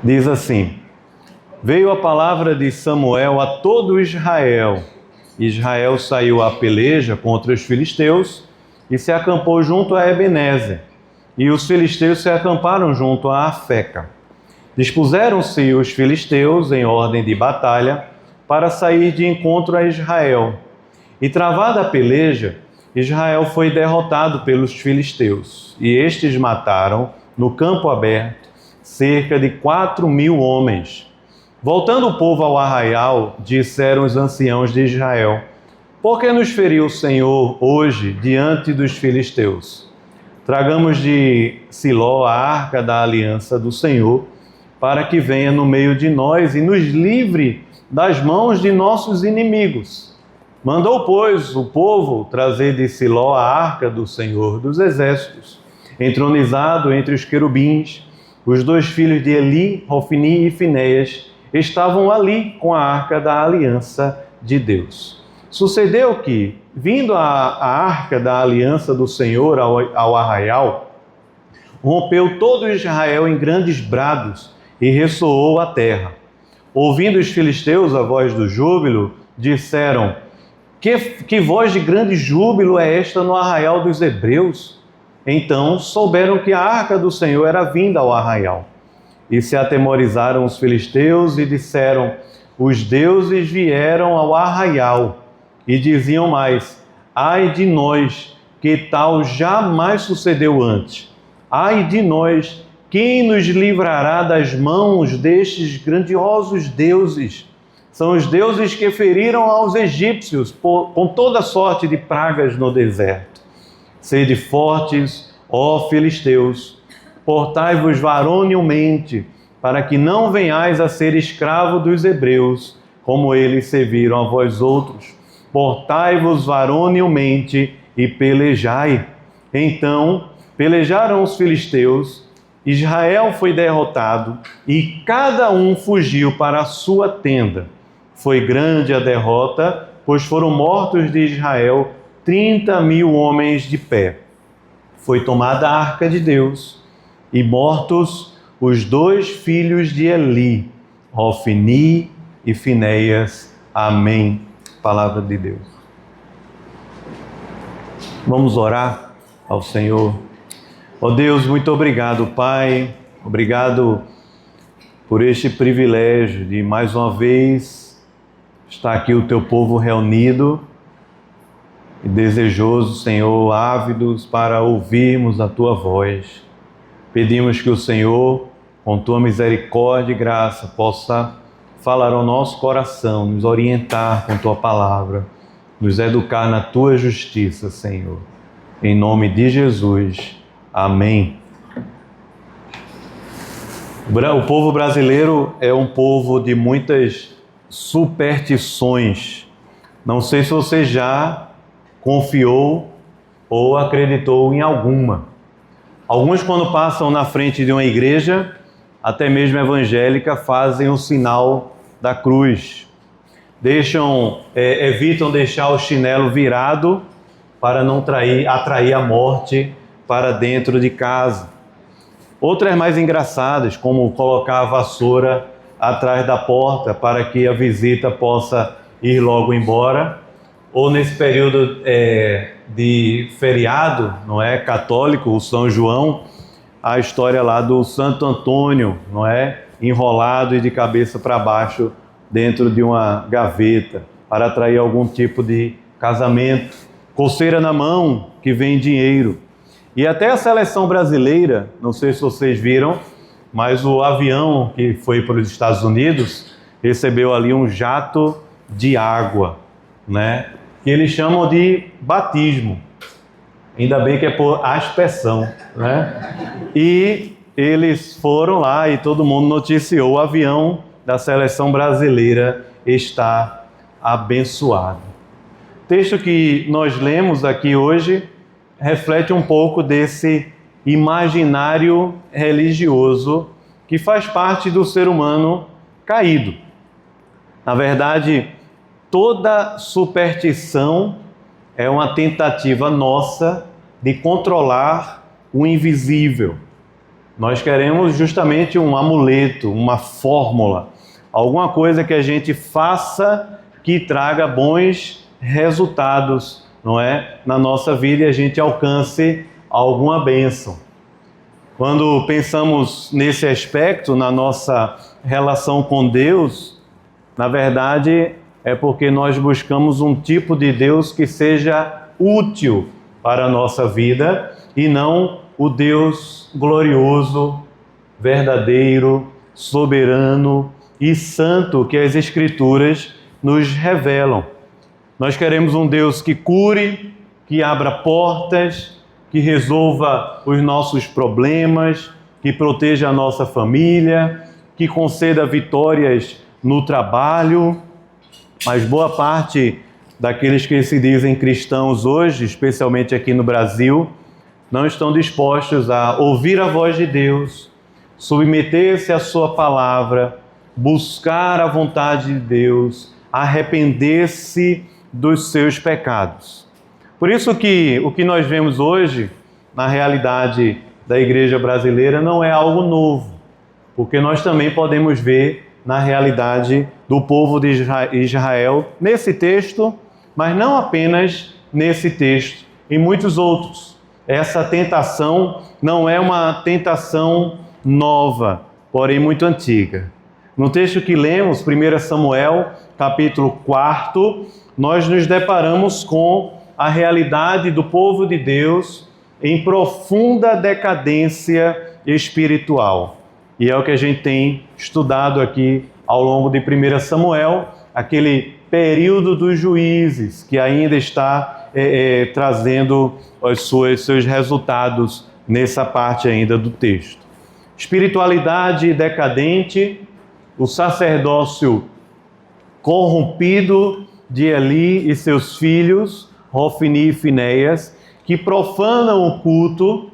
Diz assim: veio a palavra de Samuel a todo Israel. Israel saiu à peleja contra os filisteus e se acampou junto a Ebenezer. E os filisteus se acamparam junto a Afeca. Dispuseram-se os filisteus em ordem de batalha para sair de encontro a Israel. E travada a peleja, Israel foi derrotado pelos filisteus. E estes mataram, no campo aberto, cerca de 4.000 homens. Voltando o povo ao arraial, disseram os anciãos de Israel: por que nos feriu o Senhor hoje diante dos filisteus? Tragamos de Siló a arca da aliança do Senhor, para que venha no meio de nós e nos livre das mãos de nossos inimigos. Mandou, pois, o povo trazer de Siló a arca do Senhor dos exércitos, entronizado entre os querubins. Os dois filhos de Eli, Hofni e Finéias, estavam ali com a arca da aliança de Deus. Sucedeu que, vindo a arca da aliança do Senhor ao arraial, rompeu todo Israel em grandes brados e ressoou a terra. Ouvindo os filisteus a voz do júbilo, disseram: que voz de grande júbilo é esta no arraial dos hebreus? Então souberam que a arca do Senhor era vinda ao arraial. E se atemorizaram os filisteus e disseram: os deuses vieram ao arraial. E diziam mais: ai de nós, que tal jamais sucedeu antes. Ai de nós, quem nos livrará das mãos destes grandiosos deuses? São os deuses que feriram aos egípcios com toda sorte de pragas no deserto. Sede fortes, ó filisteus, portai-vos varonilmente, para que não venhais a ser escravo dos hebreus, como eles serviram a vós outros. Portai-vos varonilmente e pelejai. Então pelejaram os filisteus, Israel foi derrotado e cada um fugiu para a sua tenda. Foi grande a derrota, pois foram mortos de Israel 30.000 homens de pé. Foi tomada a arca de Deus e mortos os dois filhos de Eli, Hofni e Finéias. Amém. Palavra de Deus. Vamos orar ao Senhor. Ó Deus, muito obrigado, Pai. Obrigado por este privilégio de mais uma vez estar aqui o teu povo reunido e desejoso, Senhor, ávidos para ouvirmos a tua voz. Pedimos que o Senhor, com tua misericórdia e graça, possa falar ao nosso coração, nos orientar com tua palavra, nos educar na tua justiça, Senhor. Em nome de Jesus. Amém. O povo brasileiro é um povo de muitas superstições. Não sei se você já confiou ou acreditou em alguma. Alguns, quando passam na frente de uma igreja, até mesmo evangélica, fazem o sinal da cruz. Evitam deixar o chinelo virado para não atrair a morte para dentro de casa. Outras mais engraçadas, como colocar a vassoura atrás da porta para que a visita possa ir logo embora. Ou nesse período de feriado, não é, católico, o São João, a história lá do Santo Antônio, não é, enrolado e de cabeça para baixo dentro de uma gaveta para atrair algum tipo de casamento. Coceira na mão, que vem dinheiro. E até a seleção brasileira, não sei se vocês viram, mas o avião que foi para os Estados Unidos recebeu ali um jato de água, né? Que eles chamam de batismo. Ainda bem que é por aspersão, né? E eles foram lá e todo mundo noticiou: o avião da seleção brasileira está abençoado. O texto que nós lemos aqui hoje reflete um pouco desse imaginário religioso que faz parte do ser humano caído. Na verdade, toda superstição é uma tentativa nossa de controlar o invisível. Nós queremos justamente um amuleto, uma fórmula, alguma coisa que a gente faça que traga bons resultados, não é? Na nossa vida e a gente alcance alguma bênção. Quando pensamos nesse aspecto, na nossa relação com Deus, na verdade é porque nós buscamos um tipo de Deus que seja útil para a nossa vida e não o Deus glorioso, verdadeiro, soberano e santo que as Escrituras nos revelam. Nós queremos um Deus que cure, que abra portas, que resolva os nossos problemas, que proteja a nossa família, que conceda vitórias no trabalho. Mas boa parte daqueles que se dizem cristãos hoje, especialmente aqui no Brasil, não estão dispostos a ouvir a voz de Deus, submeter-se à sua palavra, buscar a vontade de Deus, arrepender-se dos seus pecados. Por isso que o que nós vemos hoje, na realidade da igreja brasileira, não é algo novo, porque nós também podemos ver na realidade do povo de Israel, nesse texto, mas não apenas nesse texto, em muitos outros. Essa tentação não é uma tentação nova, porém muito antiga. No texto que lemos, 1 Samuel, capítulo 4, nós nos deparamos com a realidade do povo de Deus em profunda decadência espiritual. E é o que a gente tem estudado aqui ao longo de 1 Samuel, aquele período dos juízes que ainda está trazendo os seus resultados nessa parte ainda do texto. Espiritualidade decadente, o sacerdócio corrompido de Eli e seus filhos, Hofni e Finéias, que profanam o culto,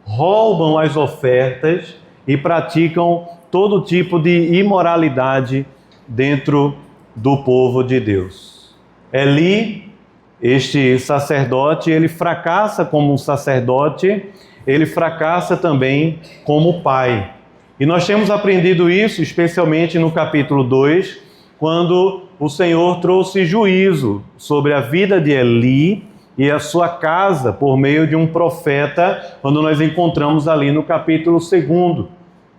roubam as ofertas e praticam todo tipo de imoralidade dentro do povo de Deus. Eli, este sacerdote, ele fracassa como um sacerdote, ele fracassa também como pai. E nós temos aprendido isso, especialmente no capítulo 2, quando o Senhor trouxe juízo sobre a vida de Eli e a sua casa por meio de um profeta, quando nós encontramos ali no capítulo 2.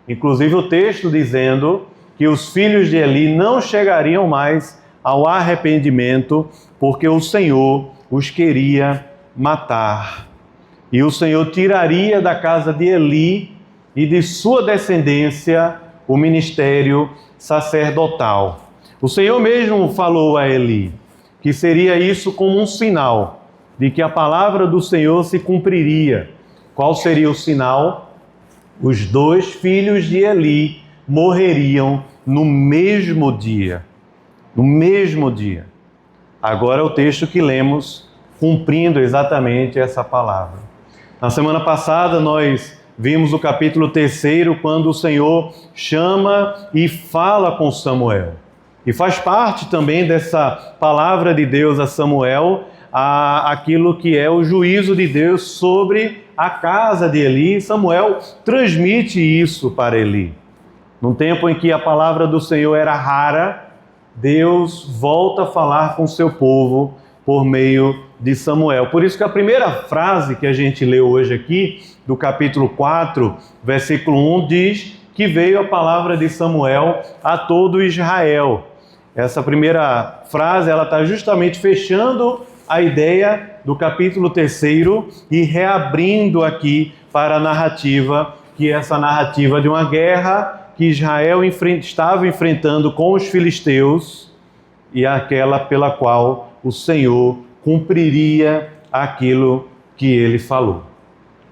Inclusive o texto dizendo que os filhos de Eli não chegariam mais ao arrependimento, porque o Senhor os queria matar. E o Senhor tiraria da casa de Eli e de sua descendência o ministério sacerdotal. O Senhor mesmo falou a Eli que seria isso como um sinal de que a palavra do Senhor se cumpriria. Qual seria o sinal? Os 2 filhos de Eli morreriam no mesmo dia. No mesmo dia. Agora o texto que lemos cumprindo exatamente essa palavra. Na semana passada nós vimos o capítulo 3, quando o Senhor chama e fala com Samuel. E faz parte também dessa palavra de Deus a Samuel, aquilo que é o juízo de Deus sobre a casa de Eli. Samuel transmite isso para Eli. Num tempo em que a palavra do Senhor era rara, Deus volta a falar com o seu povo por meio de Samuel. Por isso que a primeira frase que a gente leu hoje aqui, do capítulo 4, versículo 1, diz que veio a palavra de Samuel a todo Israel. Essa primeira frase, ela está justamente fechando a ideia do capítulo 3 e reabrindo aqui para a narrativa, que é essa narrativa de uma guerra que Israel estava enfrentando com os filisteus e aquela pela qual o Senhor cumpriria aquilo que ele falou.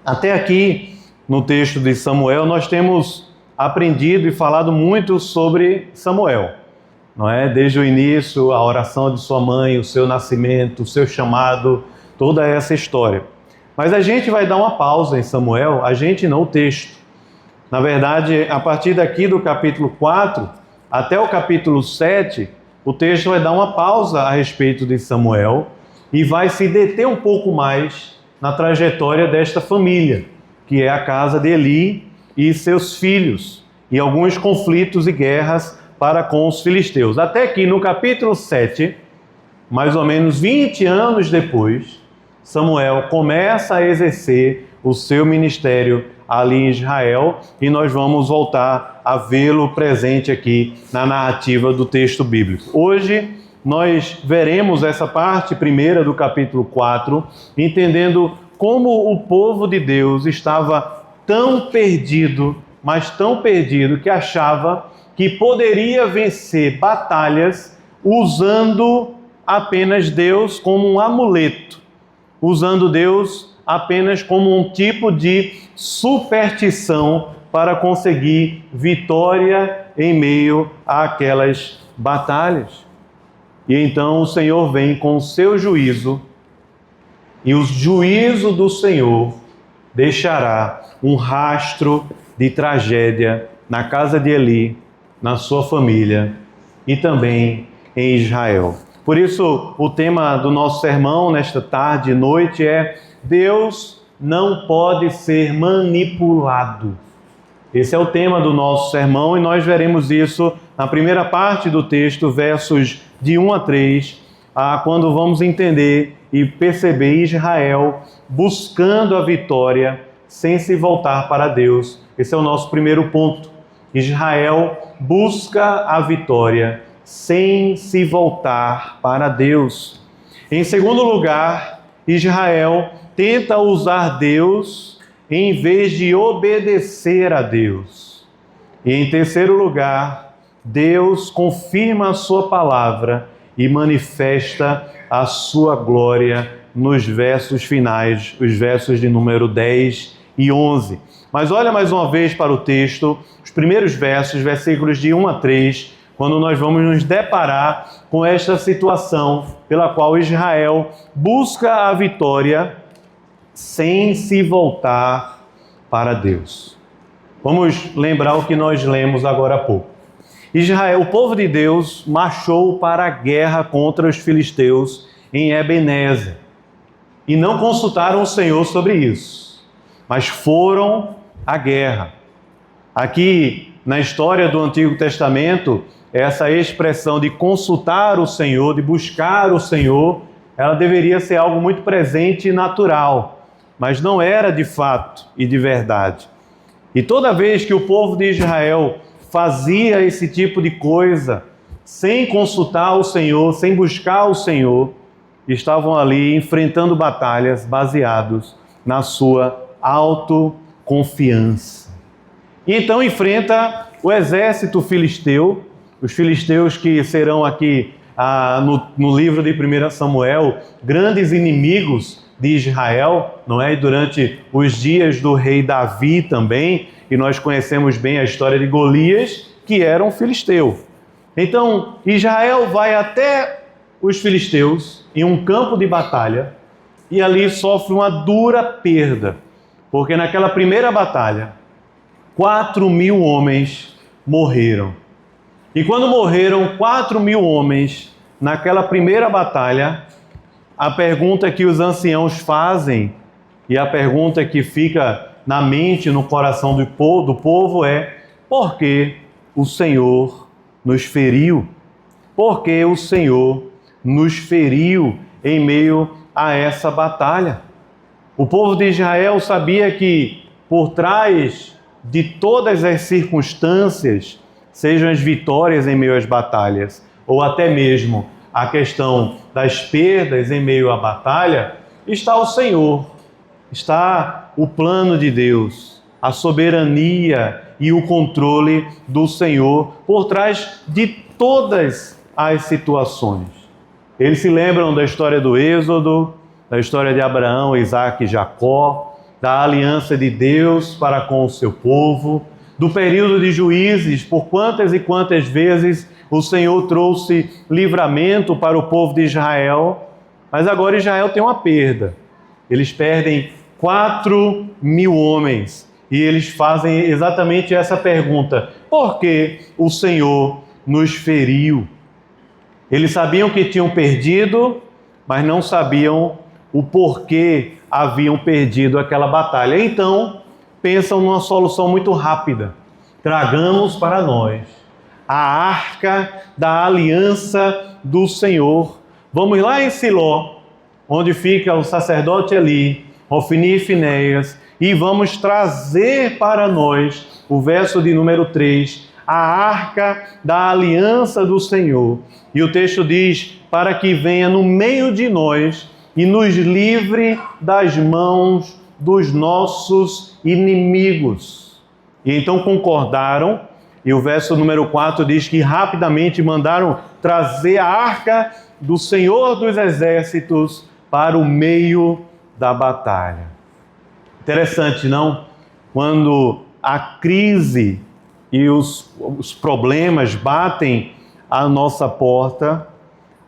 Até aqui, no texto de Samuel, nós temos aprendido e falado muito sobre Samuel. Não é? Desde o início, a oração de sua mãe, o seu nascimento, o seu chamado, toda essa história. Mas a gente vai dar uma pausa em Samuel, a gente não o texto. Na verdade, a partir daqui do capítulo 4 até o capítulo 7, o texto vai dar uma pausa a respeito de Samuel e vai se deter um pouco mais na trajetória desta família, que é a casa de Eli e seus filhos, e alguns conflitos e guerras para com os filisteus. Até que no capítulo 7, mais ou menos 20 anos depois, Samuel começa a exercer o seu ministério ali em Israel, e nós vamos voltar a vê-lo presente aqui na narrativa do texto bíblico. Hoje nós veremos essa parte primeira do capítulo 4, entendendo como o povo de Deus estava tão perdido, mas tão perdido, que achava que poderia vencer batalhas usando apenas Deus como um amuleto, usando Deus apenas como um tipo de superstição para conseguir vitória em meio àquelas batalhas. E então o Senhor vem com o seu juízo, e o juízo do Senhor deixará um rastro de tragédia na casa de Eli, na sua família e também em Israel. Por isso, o tema do nosso sermão nesta tarde e noite é: Deus não pode ser manipulado. Esse é o tema do nosso sermão, e nós veremos isso na primeira parte do texto, versos de 1 a 3, quando vamos entender e perceber Israel buscando a vitória sem se voltar para Deus. Esse é o nosso primeiro ponto. Israel busca a vitória sem se voltar para Deus. Em segundo lugar, Israel tenta usar Deus em vez de obedecer a Deus. E em terceiro lugar, Deus confirma a sua palavra e manifesta a sua glória nos versos finais, os versos de número 10 e 11. Mas olha mais uma vez para o texto, os primeiros versos, versículos de 1 a 3, quando nós vamos nos deparar com esta situação pela qual Israel busca a vitória sem se voltar para Deus. Vamos lembrar o que nós lemos agora há pouco. Israel, o povo de Deus, marchou para a guerra contra os filisteus em Ebenezer. E não consultaram o Senhor sobre isso, mas foram à guerra. Aqui, na história do Antigo Testamento, essa expressão de consultar o Senhor, de buscar o Senhor, ela deveria ser algo muito presente e natural, mas não era de fato e de verdade. E toda vez que o povo de Israel fazia esse tipo de coisa, sem consultar o Senhor, sem buscar o Senhor, estavam ali enfrentando batalhas baseados na sua autoconfiança. E então enfrenta o exército filisteu, os filisteus que serão aqui no livro de 1 Samuel, grandes inimigos de Israel, não é? E durante os dias do rei Davi também, e nós conhecemos bem a história de Golias, que era um filisteu. Então, Israel vai até os filisteus em um campo de batalha e ali sofre uma dura perda, porque naquela primeira batalha, 4.000 homens morreram. E quando morreram 4.000 homens naquela primeira batalha, a pergunta que os anciãos fazem e a pergunta que fica na mente, no coração do povo é: por que o Senhor nos feriu? Por que o Senhor nos feriu em meio a essa batalha? O povo de Israel sabia que por trás de todas as circunstâncias, sejam as vitórias em meio às batalhas, ou até mesmo a questão das perdas em meio à batalha, está o Senhor, está o plano de Deus, a soberania e o controle do Senhor por trás de todas as situações. Eles se lembram da história do Êxodo, da história de Abraão, Isaque e Jacó, da aliança de Deus para com o seu povo, do período de Juízes, por quantas e quantas vezes o Senhor trouxe livramento para o povo de Israel, mas agora Israel tem uma perda. Eles perdem 4.000 homens e eles fazem exatamente essa pergunta: por que o Senhor nos feriu? Eles sabiam que tinham perdido, mas não sabiam o porquê haviam perdido aquela batalha. Então, pensam numa solução muito rápida. Tragamos para nós a arca da aliança do Senhor. Vamos lá em Siló, onde fica o sacerdote Eli, Ofni e Finéias, e vamos trazer para nós, o verso de número 3, a arca da aliança do Senhor. E o texto diz, para que venha no meio de nós e nos livre das mãos dos nossos inimigos. E então concordaram, e o verso número 4 diz que rapidamente mandaram trazer a arca do Senhor dos Exércitos para o meio da batalha. Interessante, não? Quando a crise e os problemas batem à nossa porta,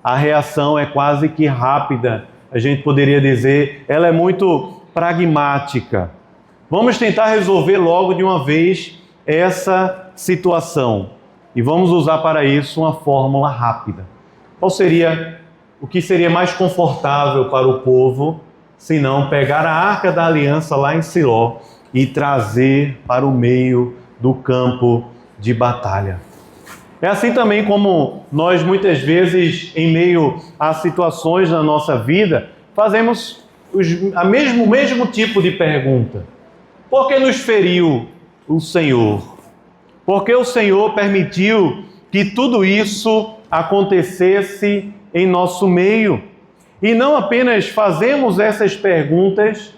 a reação é quase que rápida. A gente poderia dizer, ela é muito pragmática. Vamos tentar resolver logo de uma vez essa situação. E vamos usar para isso uma fórmula rápida. O que seria mais confortável para o povo, se não pegar a arca da aliança lá em Siló e trazer para o meio do campo de batalha? É assim também como nós muitas vezes, em meio a situações na nossa vida, fazemos o mesmo tipo de pergunta. Por que nos feriu o Senhor? Por que o Senhor permitiu que tudo isso acontecesse em nosso meio? E não apenas fazemos essas perguntas,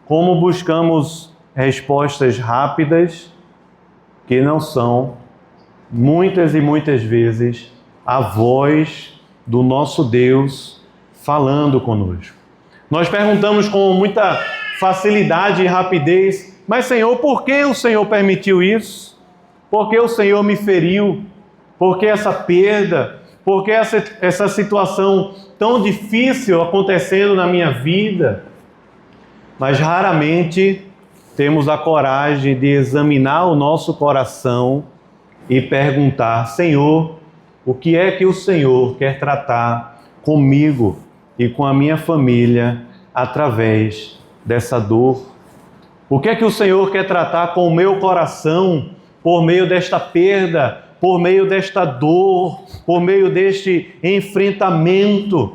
como buscamos respostas rápidas, que não são, muitas e muitas vezes, a voz do nosso Deus falando conosco. Nós perguntamos com muita facilidade e rapidez, mas Senhor, por que o Senhor permitiu isso? Por que o Senhor me feriu? Por que essa perda? Por que essa situação tão difícil acontecendo na minha vida? Mas raramente temos a coragem de examinar o nosso coração e perguntar, Senhor, o que é que o Senhor quer tratar comigo e com a minha família através dessa dor? O que é que o Senhor quer tratar com o meu coração por meio desta perda, por meio desta dor, por meio deste enfrentamento?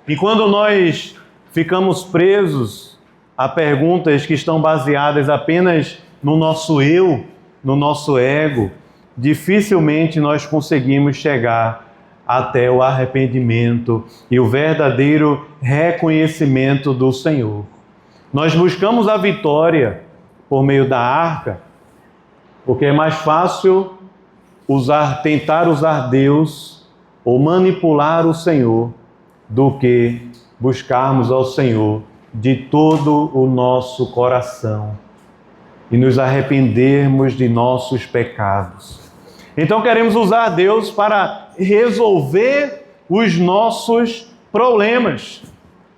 E quando nós ficamos presos a perguntas que estão baseadas apenas no nosso eu, no nosso ego, dificilmente nós conseguimos chegar até o arrependimento e o verdadeiro reconhecimento do Senhor. Nós buscamos a vitória por meio da arca, porque é mais fácil tentar usar Deus ou manipular o Senhor do que buscarmos ao Senhor de todo o nosso coração e nos arrependermos de nossos pecados. Então queremos usar Deus para resolver os nossos problemas.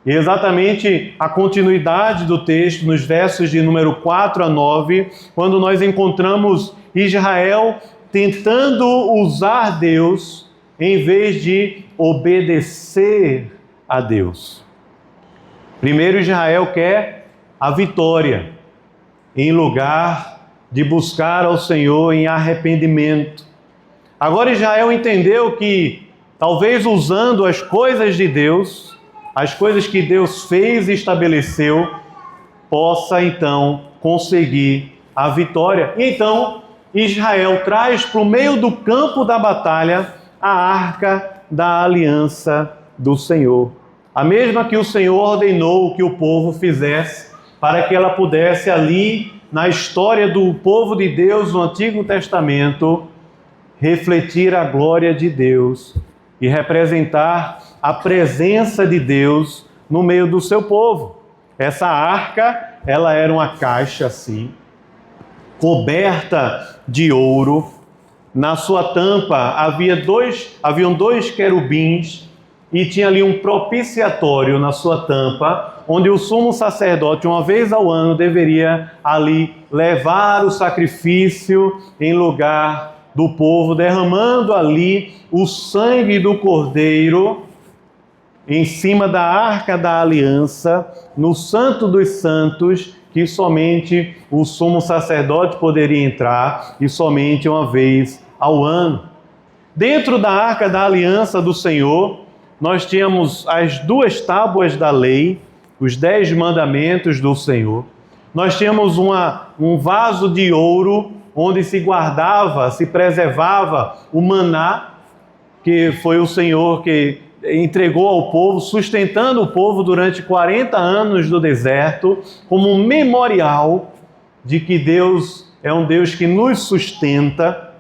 E exatamente a continuidade do texto, nos versos de número 4 a 9, quando nós encontramos Israel tentando usar Deus em vez de obedecer a Deus. Primeiro, Israel quer a vitória, em lugar de buscar ao Senhor em arrependimento. Agora Israel entendeu que, talvez usando as coisas de Deus, as coisas que Deus fez e estabeleceu, possa então conseguir a vitória. E então Israel traz para o meio do campo da batalha a arca da aliança do Senhor. A mesma que o Senhor ordenou que o povo fizesse, para que ela pudesse ali, na história do povo de Deus no Antigo Testamento, refletir a glória de Deus e representar a presença de Deus no meio do seu povo. Essa arca, ela era uma caixa assim, coberta de ouro. Na sua tampa haviam dois querubins e tinha ali um propiciatório na sua tampa, onde o sumo sacerdote, uma vez ao ano, deveria ali levar o sacrifício em lugar do povo, derramando ali o sangue do cordeiro em cima da arca da aliança, no Santo dos Santos, que somente o sumo sacerdote poderia entrar e somente uma vez ao ano. Dentro da Arca da Aliança do Senhor, nós tínhamos as 2 tábuas da lei, os 10 mandamentos do Senhor. Nós tínhamos um vaso de ouro onde se guardava, se preservava o maná, que foi o Senhor que entregou ao povo, sustentando o povo durante 40 anos do deserto, como um memorial de que Deus é um Deus que nos sustenta,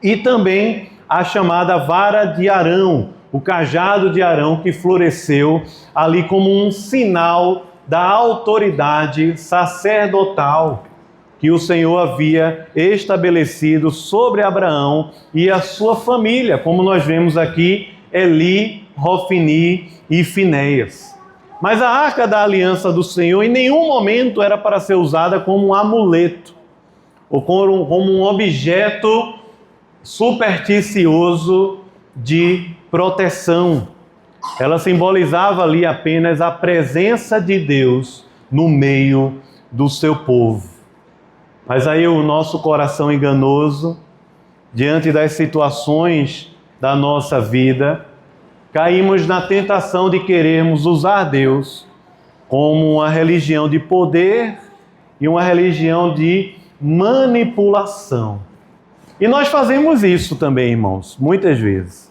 e também a chamada vara de Arão, o cajado de Arão que floresceu ali como um sinal da autoridade sacerdotal que o Senhor havia estabelecido sobre Abraão e a sua família, como nós vemos aqui, Eli, Hofni e Finéias. Mas a Arca da Aliança do Senhor em nenhum momento era para ser usada como um amuleto ou como um objeto supersticioso de proteção. Ela simbolizava ali apenas a presença de Deus no meio do seu povo. Mas aí o nosso coração enganoso, diante das situações da nossa vida, caímos na tentação de querermos usar Deus como uma religião de poder e uma religião de manipulação. E nós fazemos isso também, irmãos, muitas vezes.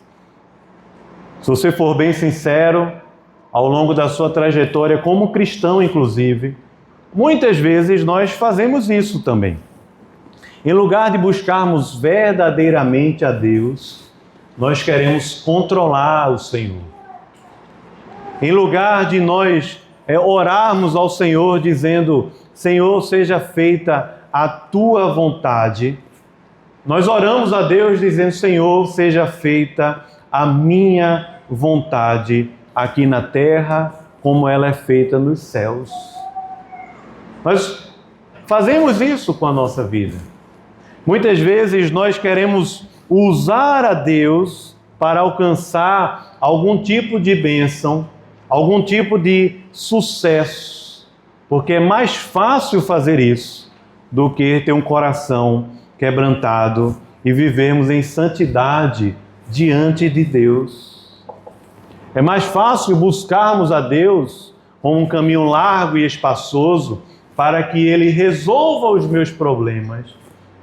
Se você for bem sincero, ao longo da sua trajetória como cristão, inclusive, muitas vezes nós fazemos isso também. Em lugar de buscarmos verdadeiramente a Deus, nós queremos controlar o Senhor. Em lugar de nós orarmos ao Senhor dizendo: Senhor, seja feita a tua vontade, nós oramos a Deus dizendo: Senhor, seja feita a minha vontade aqui na terra, como ela é feita nos céus. Nós fazemos isso com a nossa vida. Muitas vezes nós queremos usar a Deus para alcançar algum tipo de bênção, algum tipo de sucesso, porque é mais fácil fazer isso do que ter um coração quebrantado e vivermos em santidade diante de Deus. É mais fácil buscarmos a Deus como um caminho largo e espaçoso para que Ele resolva os meus problemas,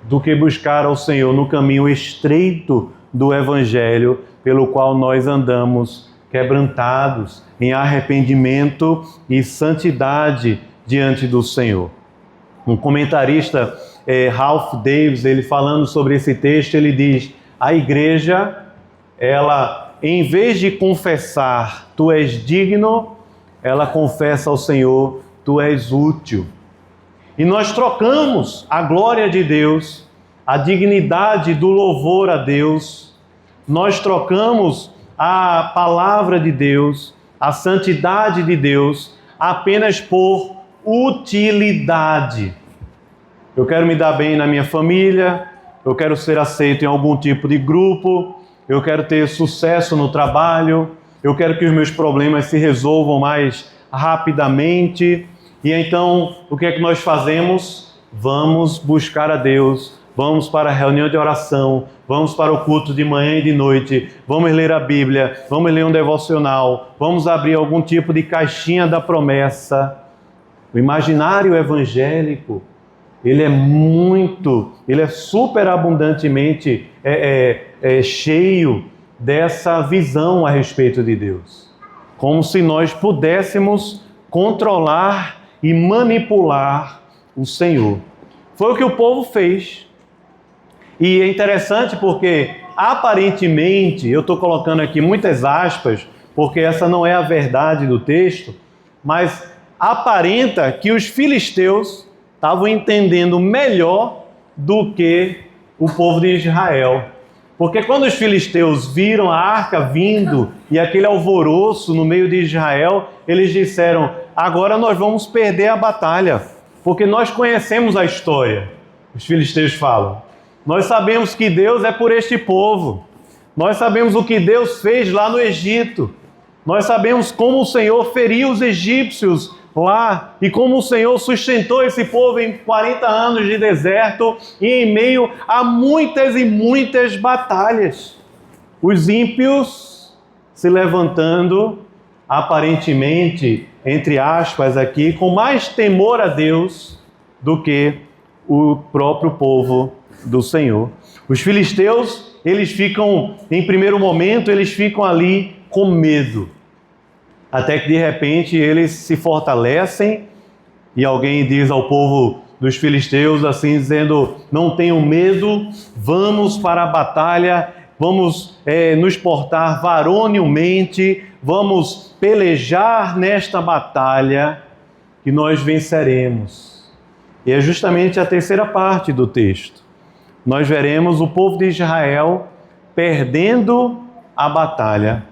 do que buscar ao Senhor no caminho estreito do Evangelho, pelo qual nós andamos quebrantados em arrependimento e santidade diante do Senhor. Um comentarista, Ralph Davis, ele falando sobre esse texto, ele diz: a igreja, ela, em vez de confessar tu és digno, ela confessa ao Senhor tu és útil. E nós trocamos a glória de Deus, a dignidade do louvor a Deus, nós trocamos a palavra de Deus, a santidade de Deus, apenas por utilidade. Eu quero me dar bem na minha família, eu quero ser aceito em algum tipo de grupo, eu quero ter sucesso no trabalho, eu quero que os meus problemas se resolvam mais rapidamente. E então, o que é que nós fazemos? Vamos buscar a Deus, vamos para a reunião de oração, vamos para o culto de manhã e de noite, vamos ler a Bíblia, vamos ler um devocional, vamos abrir algum tipo de caixinha da promessa. O imaginário evangélico, ele é superabundantemente cheio dessa visão a respeito de Deus. Como se nós pudéssemos controlar e manipular o Senhor. Foi o que o povo fez. E é interessante porque, aparentemente, eu estou colocando aqui muitas aspas, porque essa não é a verdade do texto, mas aparenta que os filisteus estavam entendendo melhor do que o povo de Israel. Porque quando os filisteus viram a arca vindo e aquele alvoroço no meio de Israel, eles disseram: agora nós vamos perder a batalha, porque nós conhecemos a história. Os filisteus falam: nós sabemos que Deus é por este povo, nós sabemos o que Deus fez lá no Egito, nós sabemos como o Senhor feriu os egípcios lá e como o Senhor sustentou esse povo em 40 anos de deserto e em meio a muitas e muitas batalhas. Os ímpios se levantando, aparentemente, entre aspas aqui, com mais temor a Deus do que o próprio povo do Senhor. Os filisteus, eles ficam, em primeiro momento, eles ficam ali com medo. Até que de repente eles se fortalecem e alguém diz ao povo dos filisteus assim, dizendo: não tenham medo, vamos para a batalha, vamos nos portar varonilmente, vamos pelejar nesta batalha que nós venceremos. E é justamente a terceira parte do texto. Nós veremos o povo de Israel perdendo a batalha,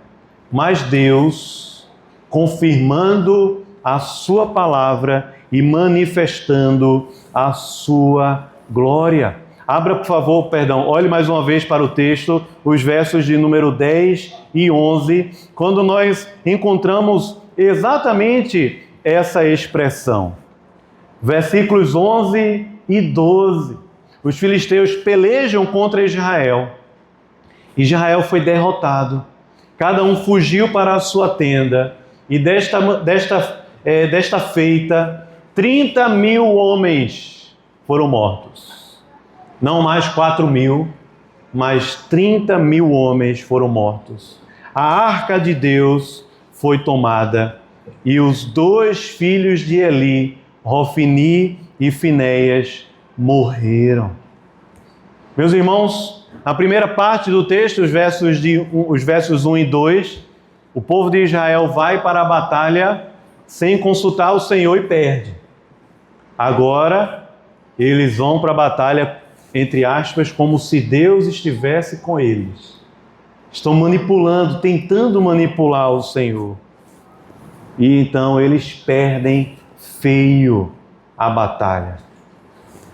mas Deus confirmando a sua palavra e manifestando a sua glória. Abra, por favor, olhe mais uma vez para o texto, os versos de número 10 e 11, quando nós encontramos exatamente essa expressão. Versículos 11 e 12. Os filisteus pelejam contra Israel. Israel foi derrotado. Cada um fugiu para a sua tenda. E desta feita, 30.000 homens foram mortos. Não mais 4.000, mas 30.000 homens foram mortos. A arca de Deus foi tomada e os 2 filhos de Eli, Hofni e Finéias, morreram. Meus irmãos, na primeira parte do texto, os versos 1 e 2, o povo de Israel vai para a batalha sem consultar o Senhor e perde. Agora, eles vão para a batalha, entre aspas, como se Deus estivesse com eles. Estão manipulando, tentando manipular o Senhor. E então eles perdem feio a batalha.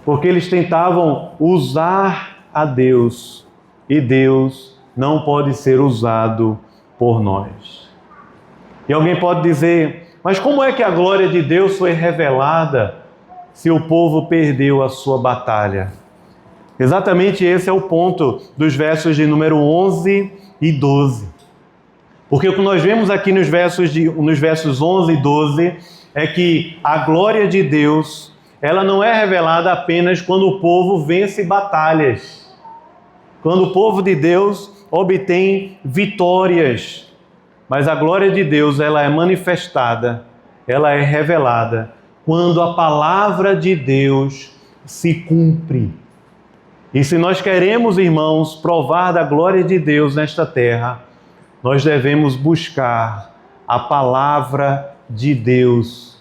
Porque eles tentavam usar a Deus, e Deus não pode ser usado por nós. E alguém pode dizer: mas como é que a glória de Deus foi revelada se o povo perdeu a sua batalha? Exatamente esse é o ponto dos versos de número 11 e 12. Porque o que nós vemos aqui nos versos 11 e 12 é que a glória de Deus, ela não é revelada apenas quando o povo vence batalhas. Quando o povo de Deus obtém vitórias, mas a glória de Deus, ela é manifestada, ela é revelada quando a palavra de Deus se cumpre. E se nós queremos, irmãos, provar da glória de Deus nesta terra, nós devemos buscar a palavra de Deus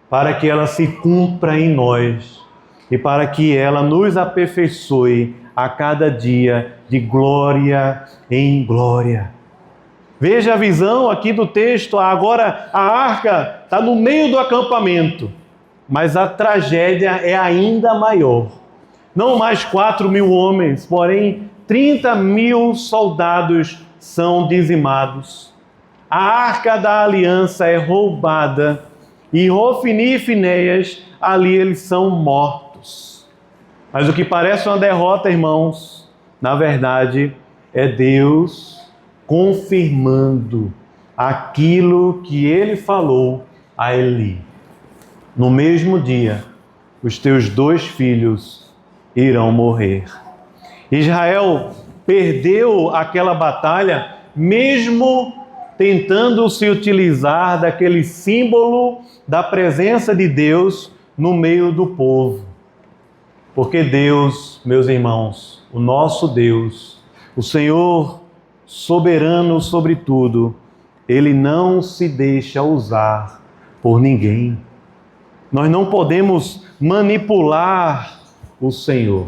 para que ela se cumpra em nós e para que ela nos aperfeiçoe a cada dia de glória em glória. Veja a visão aqui do texto. Agora a arca está no meio do acampamento, mas a tragédia é ainda maior. Não mais 4.000 homens, porém 30.000 soldados são dizimados. A arca da aliança é roubada e Hofni e Finéias, ali eles são mortos. Mas o que parece uma derrota, irmãos, na verdade, é Deus confirmando aquilo que Ele falou a Eli. No mesmo dia, os teus 2 filhos irão morrer. Israel perdeu aquela batalha, mesmo tentando se utilizar daquele símbolo da presença de Deus no meio do povo. Porque Deus, meus irmãos, o nosso Deus, o Senhor soberano sobre tudo, Ele não se deixa usar por ninguém. Nós não podemos manipular o Senhor.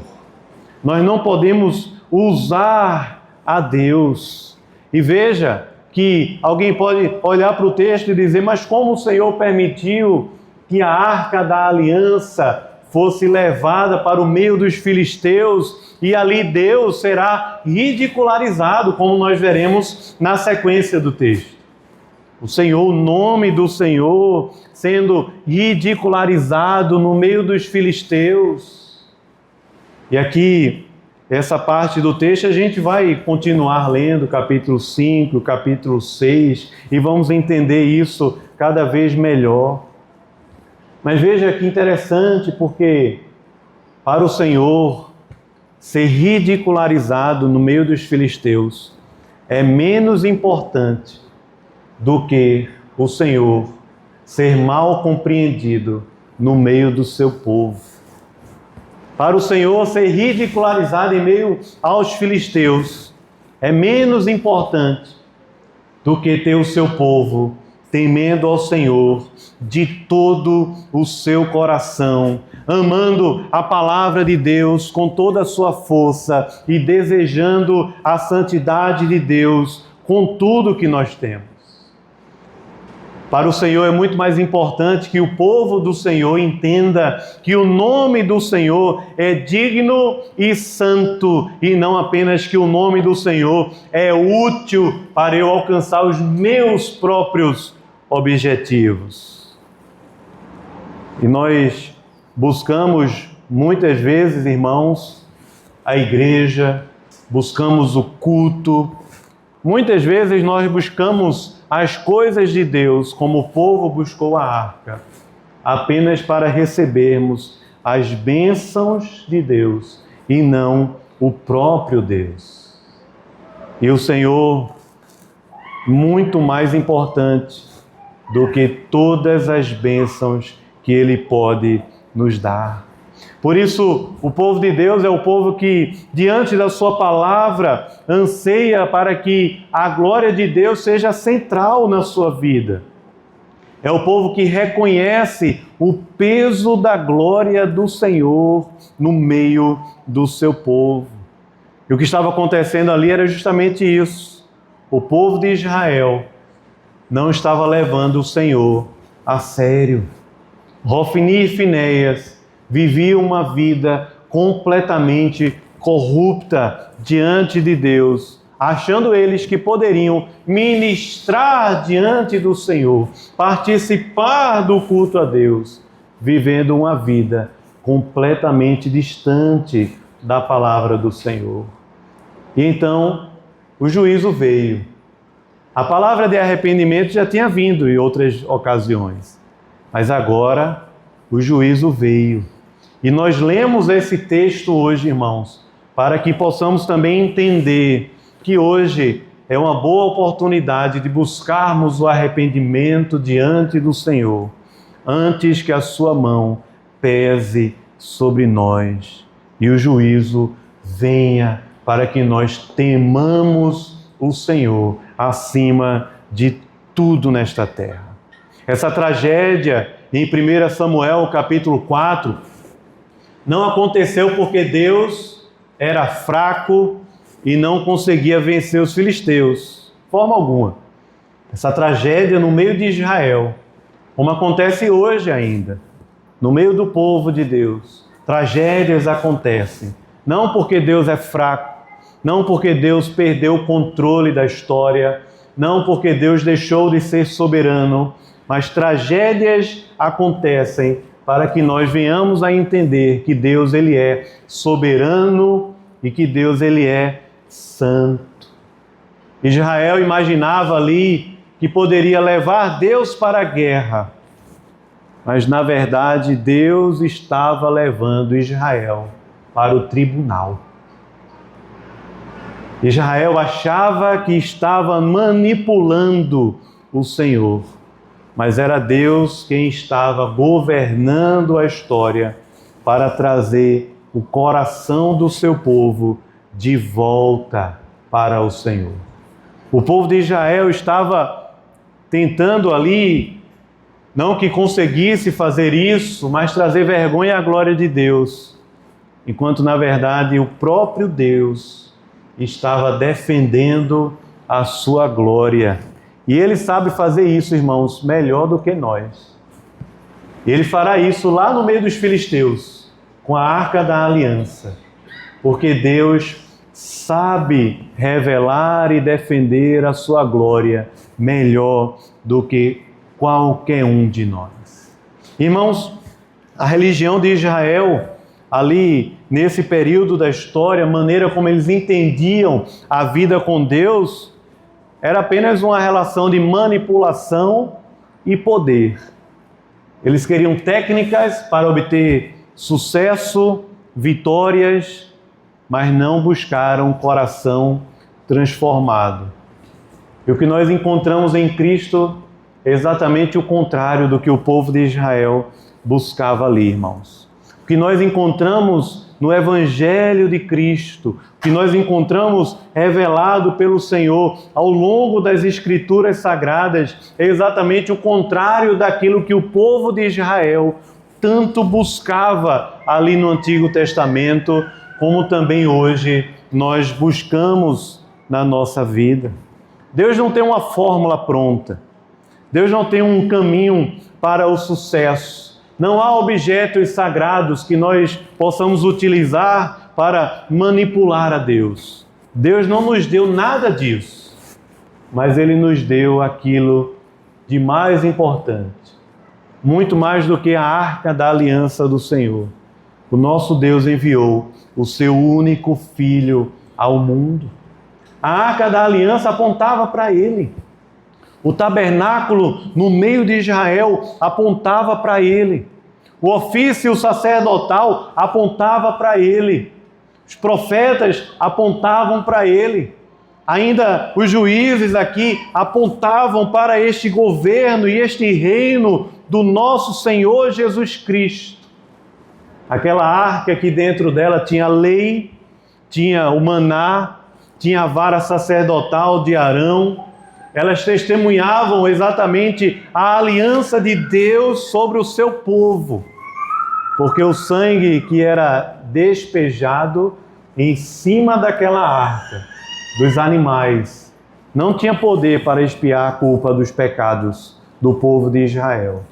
Nós não podemos usar a Deus. E veja que alguém pode olhar para o texto e dizer: mas como o Senhor permitiu que a arca da aliança fosse levada para o meio dos filisteus e ali Deus será ridicularizado, como nós veremos na sequência do texto. O Senhor, o nome do Senhor sendo ridicularizado no meio dos filisteus. E aqui, essa parte do texto, a gente vai continuar lendo capítulo 5, capítulo 6, e vamos entender isso cada vez melhor. Mas veja que interessante, porque para o Senhor ser ridicularizado no meio dos filisteus é menos importante do que o Senhor ser mal compreendido no meio do seu povo. Para o Senhor ser ridicularizado em meio aos filisteus é menos importante do que ter o seu povo temendo ao Senhor de todo o seu coração, amando a palavra de Deus com toda a sua força e desejando a santidade de Deus com tudo que nós temos. Para o Senhor é muito mais importante que o povo do Senhor entenda que o nome do Senhor é digno e santo, e não apenas que o nome do Senhor é útil para eu alcançar os meus próprios objetivos. E nós buscamos muitas vezes, irmãos, a igreja, buscamos o culto, muitas vezes nós buscamos as coisas de Deus como o povo buscou a arca, apenas para recebermos as bênçãos de Deus e não o próprio Deus. E o Senhor, muito mais importante do que todas as bênçãos que Ele pode nos dar. Por isso, o povo de Deus é o povo que, diante da sua palavra, anseia para que a glória de Deus seja central na sua vida. É o povo que reconhece o peso da glória do Senhor no meio do seu povo. E o que estava acontecendo ali era justamente isso. O povo de Israel não estava levando o Senhor a sério. Hofni e Finéias viviam uma vida completamente corrupta diante de Deus, achando eles que poderiam ministrar diante do Senhor, participar do culto a Deus, vivendo uma vida completamente distante da palavra do Senhor. E então o juízo veio. A palavra de arrependimento já tinha vindo em outras ocasiões, mas agora o juízo veio. E nós lemos esse texto hoje, irmãos, para que possamos também entender que hoje é uma boa oportunidade de buscarmos o arrependimento diante do Senhor, antes que a sua mão pese sobre nós e o juízo venha, para que nós temamos o Senhor acima de tudo nesta terra. Essa tragédia em 1 Samuel capítulo 4 não aconteceu porque Deus era fraco e não conseguia vencer os filisteus, de forma alguma. Essa tragédia no meio de Israel, como acontece hoje ainda, no meio do povo de Deus, tragédias acontecem, não porque Deus é fraco, não porque Deus perdeu o controle da história, não porque Deus deixou de ser soberano, mas tragédias acontecem para que nós venhamos a entender que Deus ele é soberano e que Deus ele é santo. Israel imaginava ali que poderia levar Deus para a guerra, mas na verdade Deus estava levando Israel para o tribunal. Israel achava que estava manipulando o Senhor, mas era Deus quem estava governando a história para trazer o coração do seu povo de volta para o Senhor. O povo de Israel estava tentando ali, não que conseguisse fazer isso, mas trazer vergonha à glória de Deus, enquanto na verdade o próprio Deus estava defendendo a sua glória. E Ele sabe fazer isso, irmãos, melhor do que nós. Ele fará isso lá no meio dos filisteus, com a Arca da Aliança, porque Deus sabe revelar e defender a sua glória melhor do que qualquer um de nós. Irmãos, a religião de Israel, ali nesse período da história, a maneira como eles entendiam a vida com Deus, era apenas uma relação de manipulação e poder. Eles queriam técnicas para obter sucesso, vitórias, mas não buscaram um coração transformado. E o que nós encontramos em Cristo é exatamente o contrário do que o povo de Israel buscava ali, irmãos. O que nós encontramos no Evangelho de Cristo, o que nós encontramos revelado pelo Senhor ao longo das Escrituras Sagradas, é exatamente o contrário daquilo que o povo de Israel tanto buscava ali no Antigo Testamento, como também hoje nós buscamos na nossa vida. Deus não tem uma fórmula pronta. Deus não tem um caminho para o sucesso. Não há objetos sagrados que nós possamos utilizar para manipular a Deus. Deus não nos deu nada disso, mas Ele nos deu aquilo de mais importante, muito mais do que a arca da aliança do Senhor. O nosso Deus enviou o seu único Filho ao mundo. A arca da aliança apontava para Ele. O tabernáculo no meio de Israel apontava para Ele. O ofício sacerdotal apontava para Ele. Os profetas apontavam para Ele. Ainda os juízes aqui apontavam para este governo e este reino do nosso Senhor Jesus Cristo. Aquela arca que dentro dela tinha a lei, tinha o maná, tinha a vara sacerdotal de Arão. Elas testemunhavam exatamente a aliança de Deus sobre o seu povo, porque o sangue que era despejado em cima daquela arca, dos animais, não tinha poder para expiar a culpa dos pecados do povo de Israel.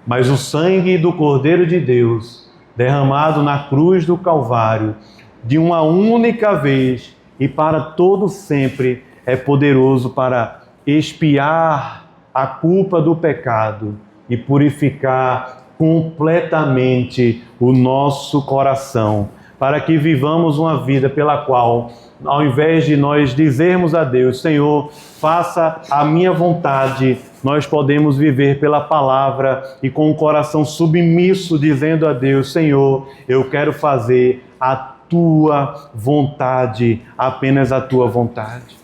Mas o sangue do Cordeiro de Deus, derramado na cruz do Calvário, de uma única vez e para todo sempre, é poderoso para expiar a culpa do pecado e purificar completamente o nosso coração, para que vivamos uma vida pela qual, ao invés de nós dizermos a Deus, Senhor, faça a minha vontade, nós podemos viver pela palavra e com o coração submisso, dizendo a Deus, Senhor, eu quero fazer a tua vontade, apenas a tua vontade.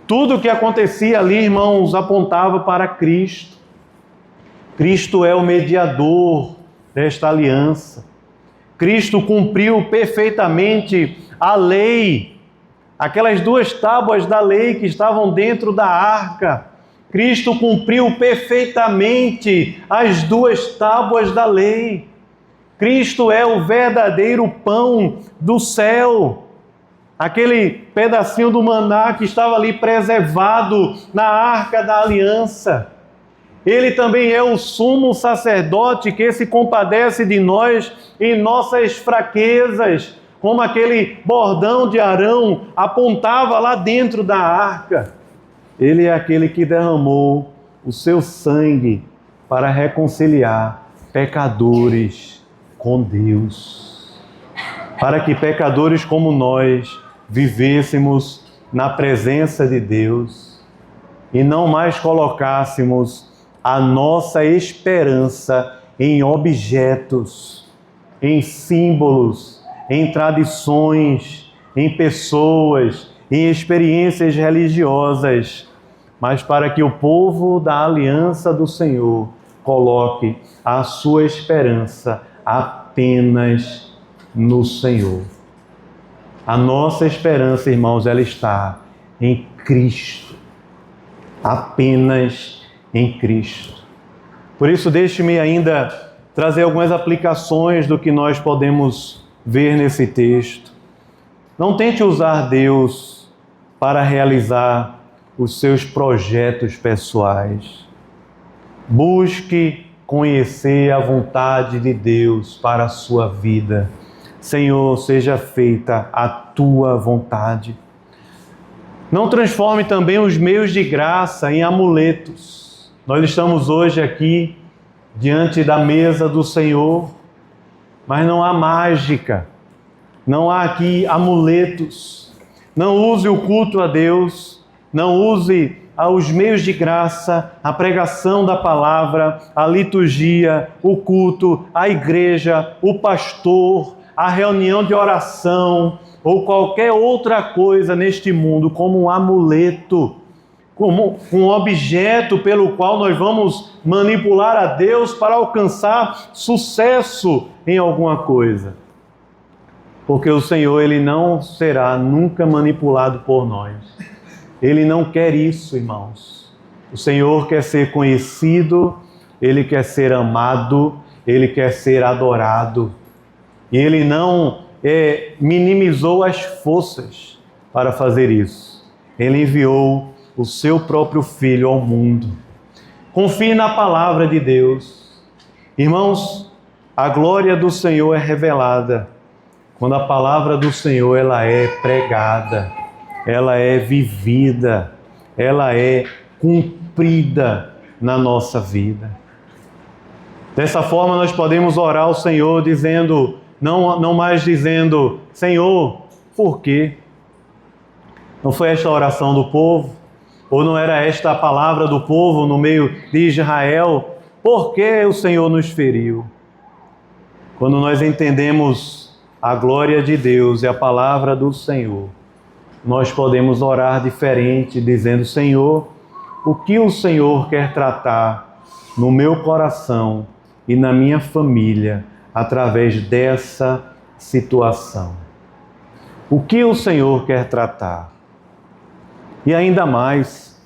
Tudo o que acontecia ali, irmãos, apontava para Cristo. Cristo é o mediador desta aliança. Cristo cumpriu perfeitamente a lei, aquelas 2 tábuas da lei que estavam dentro da arca. Cristo cumpriu perfeitamente as 2 tábuas da lei. Cristo é o verdadeiro pão do céu. Aquele pedacinho do maná que estava ali preservado na arca da aliança. Ele também é o sumo sacerdote que se compadece de nós em nossas fraquezas, como aquele bordão de Arão apontava lá dentro da arca. Ele é aquele que derramou o seu sangue para reconciliar pecadores com Deus. Para que pecadores como nós vivêssemos na presença de Deus e não mais colocássemos a nossa esperança em objetos, em símbolos, em tradições, em pessoas, em experiências religiosas, mas para que o povo da aliança do Senhor coloque a sua esperança apenas no Senhor. A nossa esperança, irmãos, ela está em Cristo, apenas em Cristo. Por isso, deixe-me ainda trazer algumas aplicações do que nós podemos ver nesse texto. Não tente usar Deus para realizar os seus projetos pessoais. Busque conhecer a vontade de Deus para a sua vida. Senhor, seja feita a tua vontade. Não transforme também os meios de graça em amuletos. Nós estamos hoje aqui diante da mesa do Senhor, mas não há mágica, não há aqui amuletos. Não use o culto a Deus, não use os meios de graça, a pregação da palavra, a liturgia, o culto, a igreja, o pastor, a reunião de oração ou qualquer outra coisa neste mundo como um amuleto, como um objeto pelo qual nós vamos manipular a Deus para alcançar sucesso em alguma coisa. Porque o Senhor, Ele não será nunca manipulado por nós. Ele não quer isso, irmãos. O Senhor quer ser conhecido, Ele quer ser amado, Ele quer ser adorado. E Ele não minimizou as forças para fazer isso. Ele enviou o seu próprio Filho ao mundo. Confie na palavra de Deus. Irmãos, a glória do Senhor é revelada quando a palavra do Senhor ela é pregada, ela é vivida, ela é cumprida na nossa vida. Dessa forma nós podemos orar ao Senhor dizendo, não mais dizendo, Senhor, por quê? Não foi esta a oração do povo? Ou não era esta a palavra do povo no meio de Israel? Por que o Senhor nos feriu? Quando nós entendemos a glória de Deus e a palavra do Senhor, nós podemos orar diferente, dizendo, Senhor, o que o Senhor quer tratar no meu coração e na minha família através dessa situação? O que o Senhor quer tratar? E ainda mais,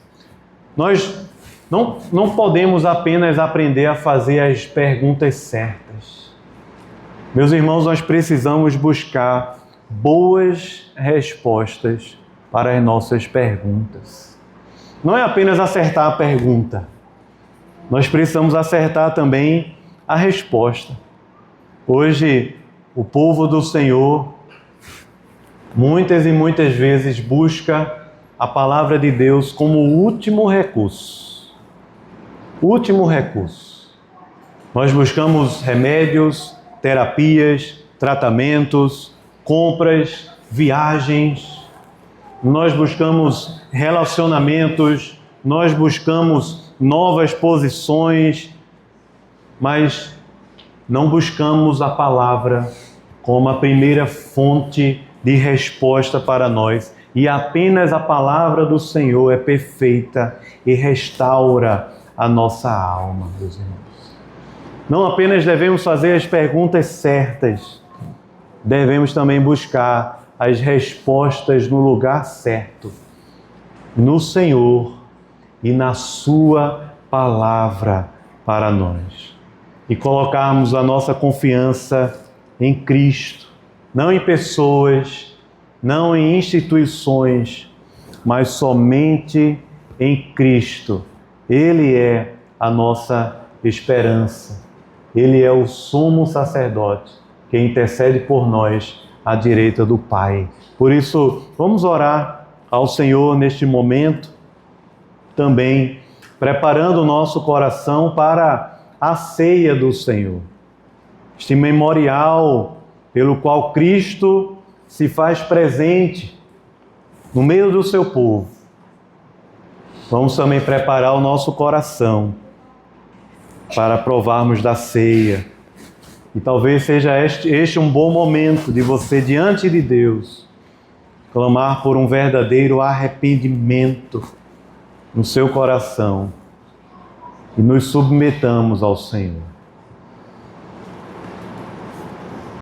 nós não podemos apenas aprender a fazer as perguntas certas. Meus irmãos, nós precisamos buscar boas respostas para as nossas perguntas. Não é apenas acertar a pergunta, nós precisamos acertar também a resposta. Hoje, o povo do Senhor, muitas e muitas vezes busca a palavra de Deus como o último recurso. Último recurso. Nós buscamos remédios, terapias, tratamentos, compras, viagens. Nós buscamos relacionamentos, nós buscamos novas posições, mas não buscamos a palavra como a primeira fonte de resposta para nós. E apenas a palavra do Senhor é perfeita e restaura a nossa alma, meus irmãos. Não apenas devemos fazer as perguntas certas, devemos também buscar as respostas no lugar certo, no Senhor e na Sua palavra para nós. E colocarmos a nossa confiança em Cristo, não em pessoas, não em instituições, mas somente em Cristo. Ele é a nossa esperança. Ele é o sumo sacerdote que intercede por nós à direita do Pai. Por isso, vamos orar ao Senhor neste momento, também preparando o nosso coração para a ceia do Senhor. Este memorial pelo qual Cristo se faz presente no meio do seu povo. Vamos também preparar o nosso coração para provarmos da ceia. E talvez seja este um bom momento de você, diante de Deus, clamar por um verdadeiro arrependimento no seu coração e nos submetamos ao Senhor.